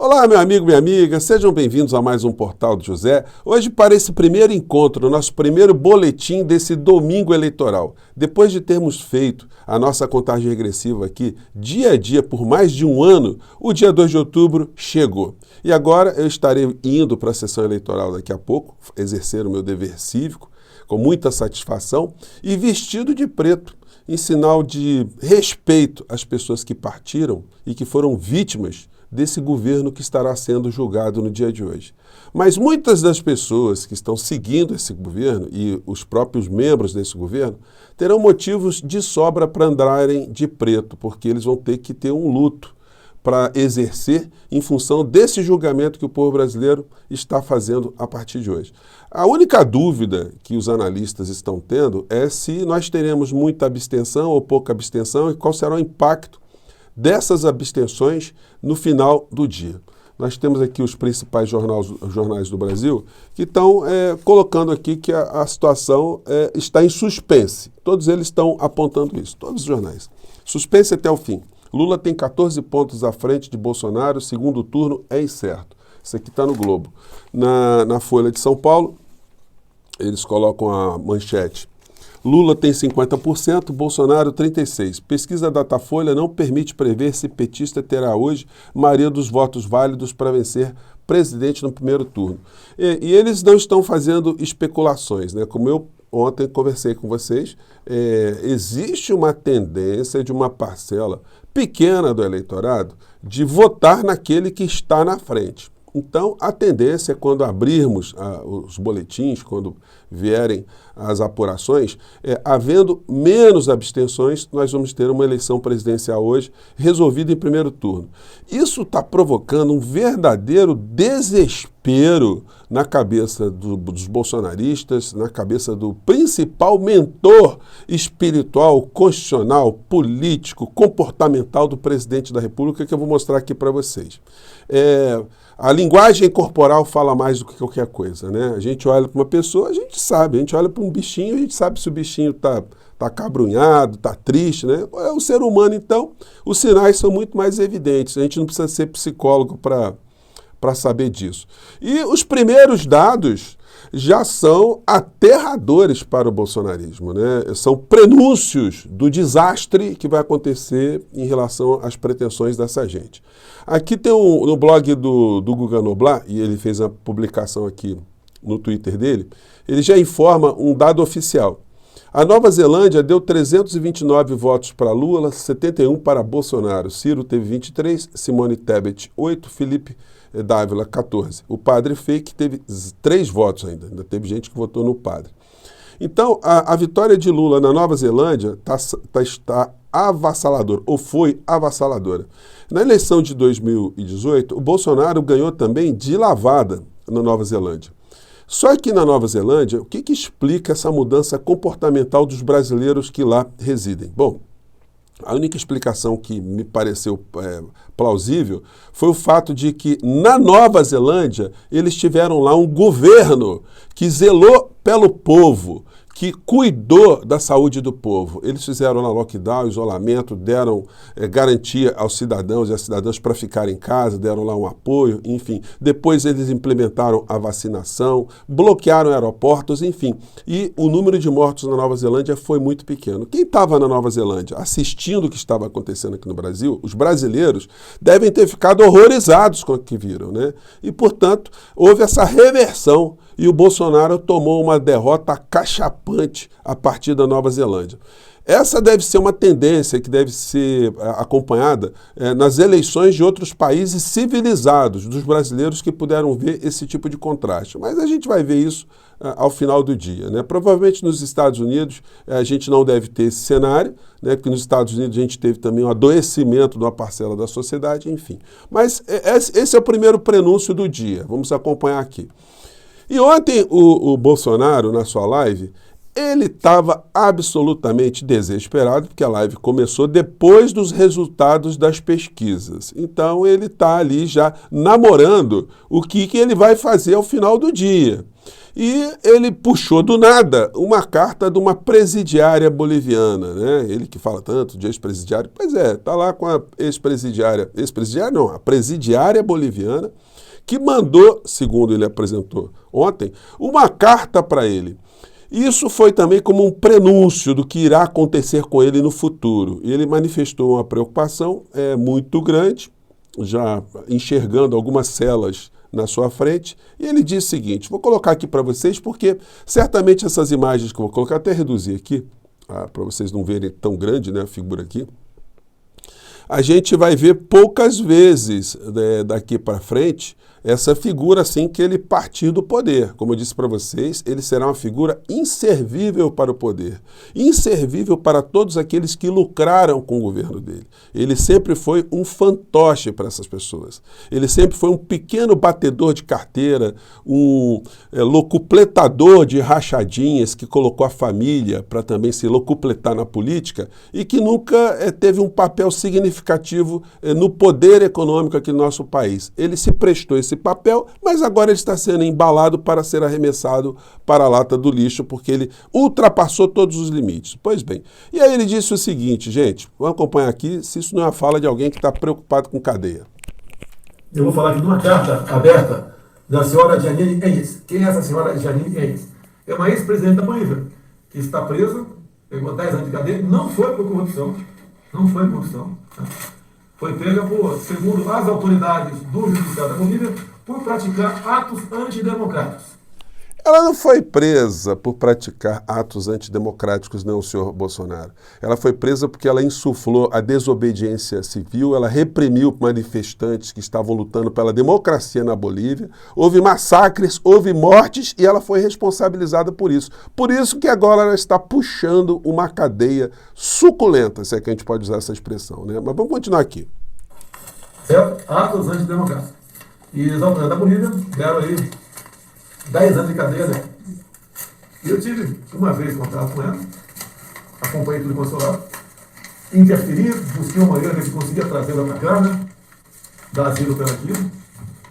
Olá, meu amigo, minha amiga, sejam bem-vindos a mais um Portal do José. Hoje, para esse primeiro encontro, nosso primeiro boletim desse domingo eleitoral. Depois de termos feito a nossa contagem regressiva aqui, dia a dia, por mais de um ano, o dia 2 de outubro chegou. E agora eu estarei indo para a sessão eleitoral daqui a pouco, exercer o meu dever cívico, com muita satisfação, e vestido de preto, em sinal de respeito às pessoas que partiram e que foram vítimas desse governo que estará sendo julgado no dia de hoje. Mas muitas das pessoas que estão seguindo esse governo e os próprios membros desse governo terão motivos de sobra para andarem de preto, porque eles vão ter que ter um luto para exercer em função desse julgamento que o povo brasileiro está fazendo a partir de hoje. A única dúvida que os analistas estão tendo é se nós teremos muita abstenção ou pouca abstenção e qual será o impacto dessas abstenções no final do dia. Nós temos aqui os principais jornais do Brasil que estão colocando aqui que a situação está em suspense. Todos eles estão apontando isso, todos os jornais. Suspense até o fim. Lula tem 14 pontos à frente de Bolsonaro, segundo turno é incerto. Isso aqui está no Globo. Na Folha de São Paulo, eles colocam a manchete. Lula tem 50%, Bolsonaro 36%. Pesquisa Datafolha não permite prever se petista terá hoje maioria dos votos válidos para vencer presidente no primeiro turno. E eles não estão fazendo especulações, né? Como eu ontem conversei com vocês, existe uma tendência de uma parcela pequena do eleitorado de votar naquele que está na frente. Então, a tendência é quando abrirmos os boletins, quando vierem as apurações, havendo menos abstenções, nós vamos ter uma eleição presidencial hoje resolvida em primeiro turno. Isso está provocando um verdadeiro desespero na cabeça dos bolsonaristas, na cabeça do principal mentor espiritual, constitucional, político, comportamental do presidente da República, que eu vou mostrar aqui para vocês. A linguagem corporal fala mais do que qualquer coisa, né? A gente olha para uma pessoa, a gente sabe, a gente olha para um bichinho, a gente sabe se o bichinho está cabrunhado, está triste, né? É o ser humano, então, os sinais são muito mais evidentes. A gente não precisa ser psicólogo para saber disso. E os primeiros dados já são aterradores para o bolsonarismo, né? São prenúncios do desastre que vai acontecer em relação às pretensões dessa gente. Aqui tem no blog do Guga Noblar, e ele fez a publicação aqui no Twitter dele, ele já informa um dado oficial. A Nova Zelândia deu 329 votos para Lula, 71 para Bolsonaro. Ciro teve 23, Simone Tebet 8, Felipe Dávila 14. O padre Fake teve 3 votos ainda teve gente que votou no padre. Então, a vitória de Lula na Nova Zelândia está avassaladora, ou foi avassaladora. Na eleição de 2018, o Bolsonaro ganhou também de lavada na Nova Zelândia. Só que na Nova Zelândia, o que explica essa mudança comportamental dos brasileiros que lá residem? Bom, a única explicação que me pareceu plausível foi o fato de que na Nova Zelândia eles tiveram lá um governo que zelou pelo povo, que cuidou da saúde do povo. Eles fizeram lá lockdown, isolamento, deram garantia aos cidadãos e às cidadãs para ficar em casa, deram lá um apoio, enfim. Depois eles implementaram a vacinação, bloquearam aeroportos, enfim. E o número de mortos na Nova Zelândia foi muito pequeno. Quem estava na Nova Zelândia assistindo o que estava acontecendo aqui no Brasil, os brasileiros devem ter ficado horrorizados com o que viram, né? E, portanto, houve essa reversão e o Bolsonaro tomou uma derrota cachapante a partir da Nova Zelândia. Essa deve ser uma tendência que deve ser acompanhada nas eleições de outros países civilizados, dos brasileiros que puderam ver esse tipo de contraste. Mas a gente vai ver isso ao final do dia, né? Provavelmente nos Estados Unidos a gente não deve ter esse cenário, né? Porque nos Estados Unidos a gente teve também um adoecimento de uma parcela da sociedade, enfim. Mas esse é o primeiro prenúncio do dia. Vamos acompanhar aqui. E ontem o Bolsonaro, na sua live, Ele estava absolutamente desesperado, porque a live começou depois dos resultados das pesquisas. Então ele está ali já namorando o que ele vai fazer ao final do dia. E ele puxou do nada uma carta de uma presidiária boliviana, né? Ele que fala tanto de ex-presidiário. Pois é, está lá com a ex-presidiária não, a presidiária boliviana, que mandou, segundo ele apresentou ontem, uma carta para ele. Isso foi também como um prenúncio do que irá acontecer com ele no futuro. E ele manifestou uma preocupação muito grande, já enxergando algumas celas na sua frente, e ele diz o seguinte, vou colocar aqui para vocês, porque certamente essas imagens que eu vou colocar, até reduzir aqui, para vocês não verem tão grande, né, a figura aqui, a gente vai ver poucas vezes daqui para frente essa figura assim que ele partir do poder. Como eu disse para vocês, ele será uma figura inservível para o poder, inservível para todos aqueles que lucraram com o governo dele. Ele sempre foi um fantoche para essas pessoas. Ele sempre foi um pequeno batedor de carteira, um locupletador de rachadinhas que colocou a família para também se locupletar na política e que nunca teve um papel significativo no poder econômico aqui no nosso país. Ele se prestou esse papel, mas agora ele está sendo embalado para ser arremessado para a lata do lixo, porque ele ultrapassou todos os limites. Pois bem, e aí ele disse o seguinte, gente, vamos acompanhar aqui se isso não é uma fala de alguém que está preocupado com cadeia. Eu vou falar aqui de uma carta aberta da senhora Janine Enes. Quem é essa senhora Janine Enes? É uma ex-presidente da Bolívia, que está presa, pegou 10 anos de cadeia, não foi por corrupção, foi pega por, segundo as autoridades do Judiciário da Bolívia, por praticar atos antidemocráticos. Ela não foi presa por praticar atos antidemocráticos, não, senhor Bolsonaro. Ela foi presa porque ela insuflou a desobediência civil, ela reprimiu manifestantes que estavam lutando pela democracia na Bolívia, houve massacres, houve mortes e ela foi responsabilizada por isso. Por isso que agora ela está puxando uma cadeia suculenta, se é que a gente pode usar essa expressão, né? Mas vamos continuar aqui. Certo? Atos antidemocráticos. E as autoridades da Bolívia deram aí 10 anos de cadeia dela. E eu tive uma vez contato com ela, acompanhei tudo o consulado, interferi, busquei uma maneira que conseguia trazê-la para cá, né? Dar asilo para aquilo,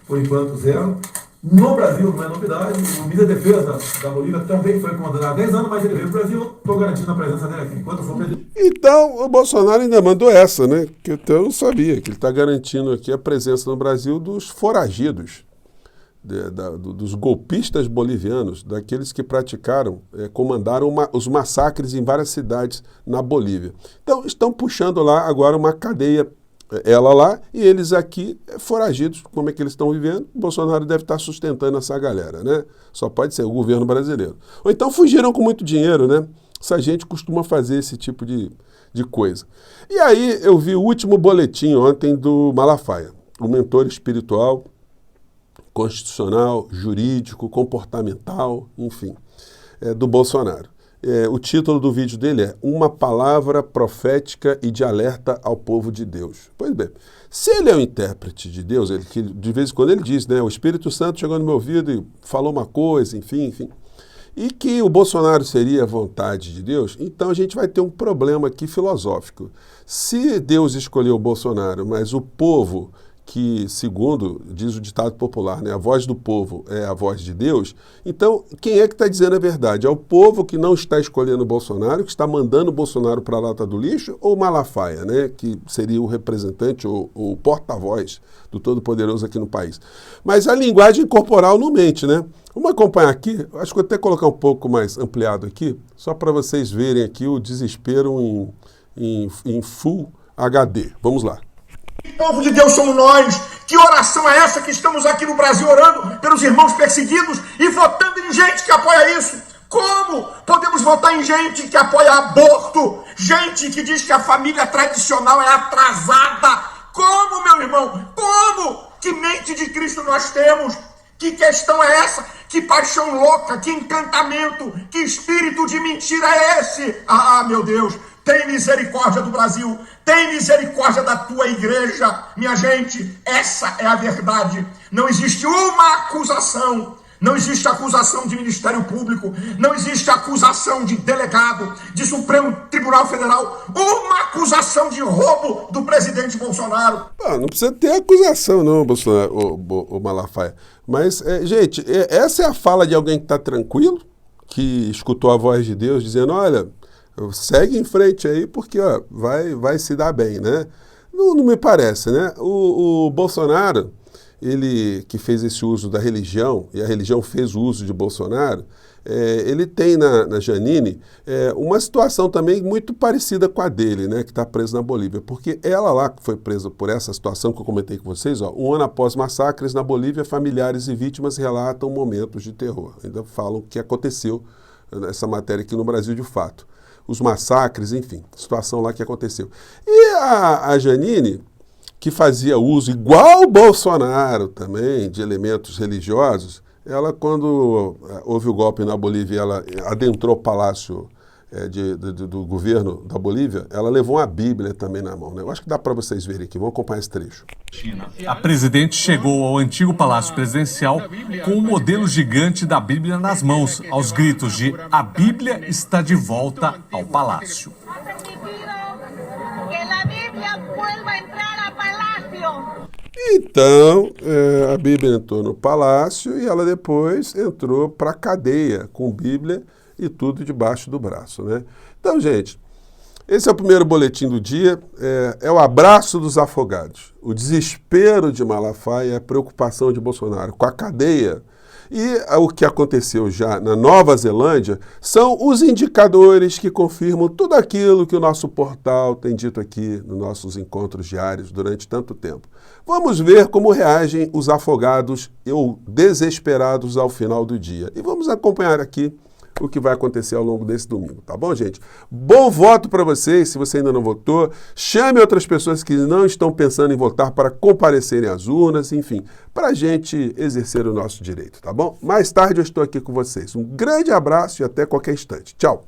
por enquanto zero. No Brasil não é novidade, o ministro da Defesa da Bolívia também foi condenado a 10 anos, mas ele veio para o Brasil, estou garantindo a presença dele aqui, enquanto for presidente. Então, o Bolsonaro ainda mandou essa, né? Que eu não sabia, que ele está garantindo aqui a presença no Brasil dos foragidos, dos golpistas bolivianos, daqueles que praticaram, comandaram os massacres em várias cidades na Bolívia. Então, estão puxando lá agora uma cadeia, ela lá e eles aqui foragidos. Como é que eles estão vivendo? O Bolsonaro deve estar sustentando essa galera, né? Só pode ser o governo brasileiro. Ou então fugiram com muito dinheiro, né? Essa gente costuma fazer esse tipo de coisa. E aí eu vi o último boletim ontem do Malafaia, o mentor espiritual, constitucional, jurídico, comportamental, enfim, do Bolsonaro. O título do vídeo dele é Uma Palavra Profética e de Alerta ao Povo de Deus. Pois bem, se ele é o intérprete de Deus, que de vez em quando ele diz, né, o Espírito Santo chegou no meu ouvido e falou uma coisa, enfim, e que o Bolsonaro seria a vontade de Deus, então a gente vai ter um problema aqui filosófico. Se Deus escolheu o Bolsonaro, mas o povo que, segundo diz o ditado popular, né, a voz do povo é a voz de Deus, então quem é que está dizendo a verdade? É o povo que não está escolhendo o Bolsonaro, que está mandando o Bolsonaro para a lata do lixo, ou o Malafaia, né, que seria o representante ou o porta-voz do Todo-Poderoso aqui no país? Mas a linguagem corporal não mente, né? Vamos acompanhar aqui, acho que vou até colocar um pouco mais ampliado aqui, só para vocês verem aqui o desespero em Full HD. Vamos lá. Que povo de Deus somos nós? Que oração é essa que estamos aqui no Brasil orando pelos irmãos perseguidos e votando em gente que apoia isso? Como podemos votar em gente que apoia aborto? Gente que diz que a família tradicional é atrasada? Como, meu irmão? Como? Que mente de Cristo nós temos? Que questão é essa? Que paixão louca, que encantamento, que espírito de mentira é esse? Ah, meu Deus, tem misericórdia do Brasil, tem misericórdia da tua igreja. Minha gente, essa é a verdade. Não existe uma acusação, não existe acusação de Ministério Público, não existe acusação de delegado, de Supremo Tribunal Federal, uma acusação de roubo do presidente Bolsonaro. Não precisa ter acusação não, Bolsonaro, o Malafaia. Mas, gente, essa é a fala de alguém que está tranquilo, que escutou a voz de Deus dizendo, olha, segue em frente aí porque ó, vai se dar bem, né? Não me parece, né? O Bolsonaro, ele que fez esse uso da religião, e a religião fez o uso de Bolsonaro, ele tem na Janine uma situação também muito parecida com a dele, né, que está preso na Bolívia, porque ela lá que foi presa por essa situação que eu comentei com vocês, ó, 1 ano após massacres na Bolívia, familiares e vítimas relatam momentos de terror. Ainda falam o que aconteceu nessa matéria aqui no Brasil de fato. Os massacres, enfim, situação lá que aconteceu. E a Janine, que fazia uso, igual o Bolsonaro também, de elementos religiosos, ela, quando houve o golpe na Bolívia, ela adentrou o palácio do governo da Bolívia, ela levou uma Bíblia também na mão, né? Eu acho que dá para vocês verem aqui, vamos acompanhar esse trecho. A presidente chegou ao antigo palácio presidencial com o modelo gigante da Bíblia nas mãos, aos gritos de "A Bíblia está de volta ao palácio". Então, a Bíblia entrou no palácio e ela depois entrou para a cadeia com Bíblia e tudo debaixo do braço, né? Então, gente, esse é o primeiro boletim do dia, é o abraço dos afogados, o desespero de Malafaia e a preocupação de Bolsonaro com a cadeia. E o que aconteceu já na Nova Zelândia são os indicadores que confirmam tudo aquilo que o nosso portal tem dito aqui nos nossos encontros diários durante tanto tempo. Vamos ver como reagem os afogados ou desesperados ao final do dia. E vamos acompanhar aqui o que vai acontecer ao longo desse domingo, tá bom, gente? Bom voto para vocês, se você ainda não votou. Chame outras pessoas que não estão pensando em votar para comparecerem às urnas, enfim, para a gente exercer o nosso direito, tá bom? Mais tarde eu estou aqui com vocês. Um grande abraço e até qualquer instante. Tchau!